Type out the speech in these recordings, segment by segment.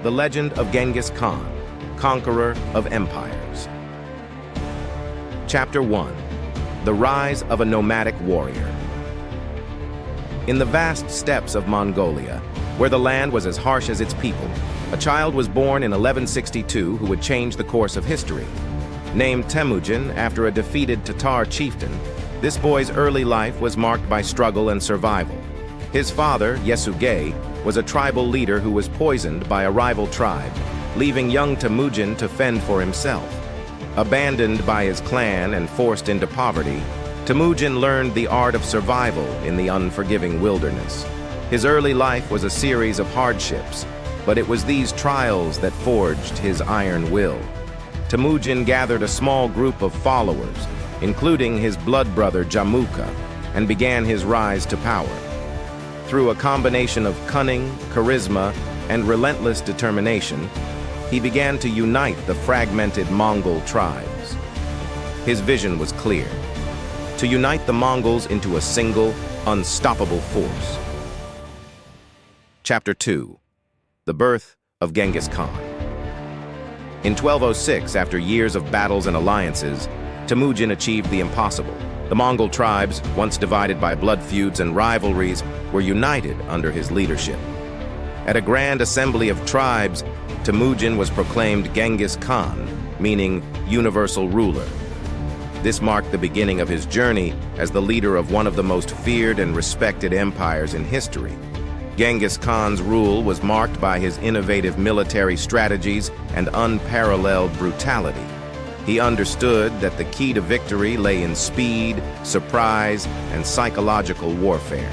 The Legend of Genghis Khan, Conqueror of Empires. Chapter 1. The Rise of a Nomadic Warrior. In the vast steppes of Mongolia, where the land was as harsh as its people, a child was born in 1162 who would change the course of history. Named Temujin after a defeated Tatar chieftain, this boy's early life was marked by struggle and survival. His father, Yassa, was a tribal leader who was poisoned by a rival tribe, leaving young Temujin to fend for himself. Abandoned by his clan and forced into poverty, Temujin learned the art of survival in the unforgiving wilderness. His early life was a series of hardships, but it was these trials that forged his iron will. Temujin gathered a small group of followers, including his blood brother Jamuka, and began his rise to power. Through a combination of cunning, charisma, and relentless determination, he began to unite the fragmented Mongol tribes. His vision was clear: to unite the Mongols into a single, unstoppable force. Chapter 2. The Birth of Genghis Khan. In 1206, after years of battles and alliances, Temujin achieved the impossible. The Mongol tribes, once divided by blood feuds and rivalries, were united under his leadership. At a grand assembly of tribes, Temujin was proclaimed Genghis Khan, meaning universal ruler. This marked the beginning of his journey as the leader of one of the most feared and respected empires in history. Genghis Khan's rule was marked by his innovative military strategies and unparalleled brutality. He understood that the key to victory lay in speed, surprise, and psychological warfare.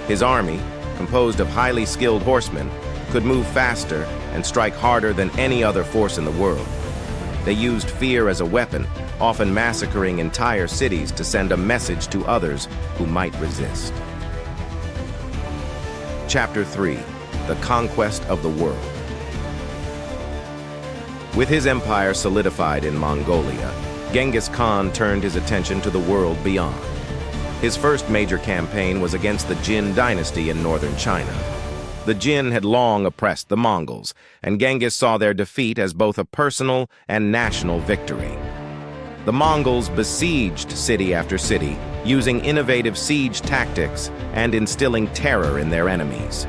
His army, composed of highly skilled horsemen, could move faster and strike harder than any other force in the world. They used fear as a weapon, often massacring entire cities to send a message to others who might resist. Chapter 3. The Conquest of the World. With his empire solidified in Mongolia, Genghis Khan turned his attention to the world beyond. His first major campaign was against the Jin dynasty in northern China. The Jin had long oppressed the Mongols, and Genghis saw their defeat as both a personal and national victory. The Mongols besieged city after city, using innovative siege tactics and instilling terror in their enemies.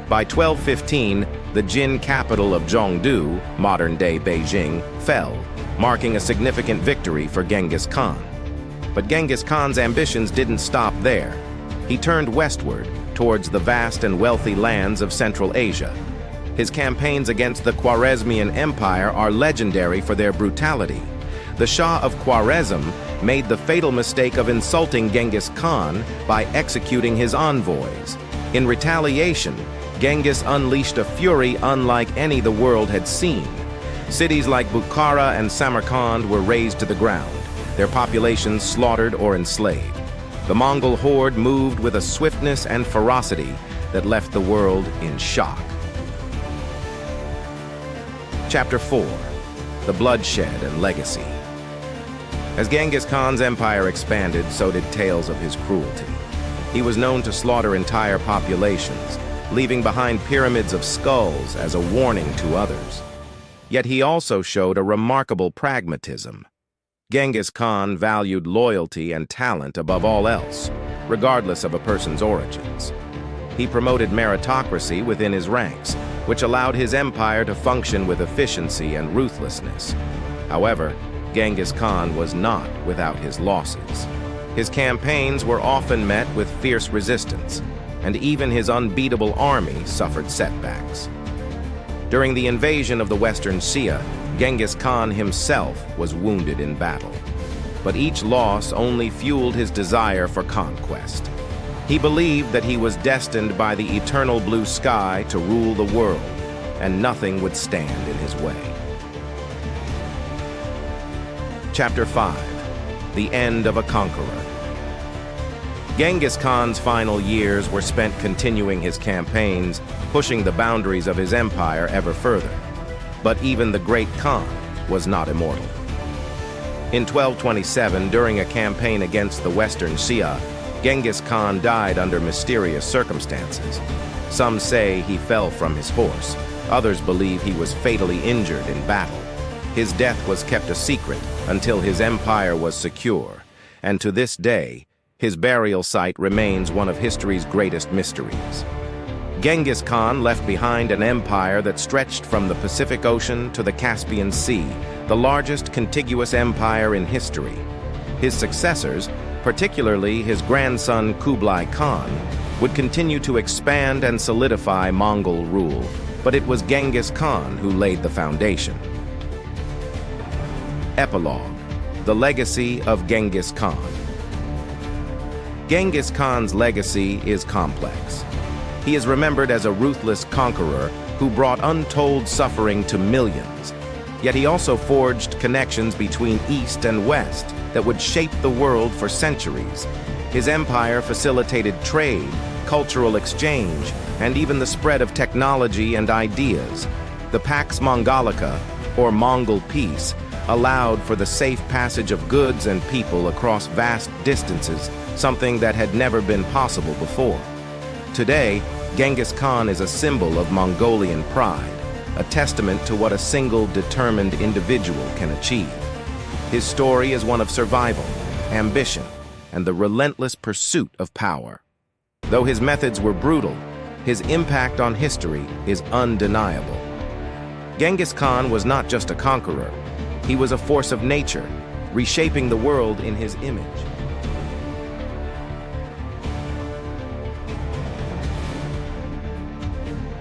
By 1215, the Jin capital of Zhongdu, modern-day Beijing, fell, marking a significant victory for Genghis Khan. But Genghis Khan's ambitions didn't stop there. He turned westward, towards the vast and wealthy lands of Central Asia. His campaigns against the Khwarezmian Empire are legendary for their brutality. The Shah of Khwarezm made the fatal mistake of insulting Genghis Khan by executing his envoys. In retaliation, Genghis unleashed a fury unlike any the world had seen. Cities like Bukhara and Samarkand were razed to the ground, their populations slaughtered or enslaved. The Mongol horde moved with a swiftness and ferocity that left the world in shock. Chapter 4. The Bloodshed and Legacy. As Genghis Khan's empire expanded, so did tales of his cruelty. He was known to slaughter entire populations, leaving behind pyramids of skulls as a warning to others. Yet he also showed a remarkable pragmatism. Genghis Khan valued loyalty and talent above all else, regardless of a person's origins. He promoted meritocracy within his ranks, which allowed his empire to function with efficiency and ruthlessness. However, Genghis Khan was not without his losses. His campaigns were often met with fierce resistance, and even his unbeatable army suffered setbacks. During the invasion of the Western Xia, Genghis Khan himself was wounded in battle. But each loss only fueled his desire for conquest. He believed that he was destined by the eternal blue sky to rule the world, and nothing would stand in his way. Chapter 5. The End of a Conqueror. Genghis Khan's final years were spent continuing his campaigns, pushing the boundaries of his empire ever further. But even the great Khan was not immortal. In 1227, during a campaign against the Western Xia, Genghis Khan died under mysterious circumstances. Some say he fell from his horse, Others believe he was fatally injured in battle. His death was kept a secret until his empire was secure, and to this day, his burial site remains one of history's greatest mysteries. Genghis Khan left behind an empire that stretched from the Pacific Ocean to the Caspian Sea, the largest contiguous empire in history. His successors, particularly his grandson Kublai Khan, would continue to expand and solidify Mongol rule, but it was Genghis Khan who laid the foundation. Epilogue: The legacy of Genghis Khan. Genghis Khan's legacy is complex. He is remembered as a ruthless conqueror who brought untold suffering to millions. Yet he also forged connections between East and West that would shape the world for centuries. His empire facilitated trade, cultural exchange, and even the spread of technology and ideas. The Pax Mongolica, or Mongol peace, allowed for the safe passage of goods and people across vast distances, something that had never been possible before. Today, Genghis Khan is a symbol of Mongolian pride, a testament to what a single determined individual can achieve. His story is one of survival, ambition, and the relentless pursuit of power. Though his methods were brutal, his impact on history is undeniable. Genghis Khan was not just a conqueror, he was a force of nature, reshaping the world in his image.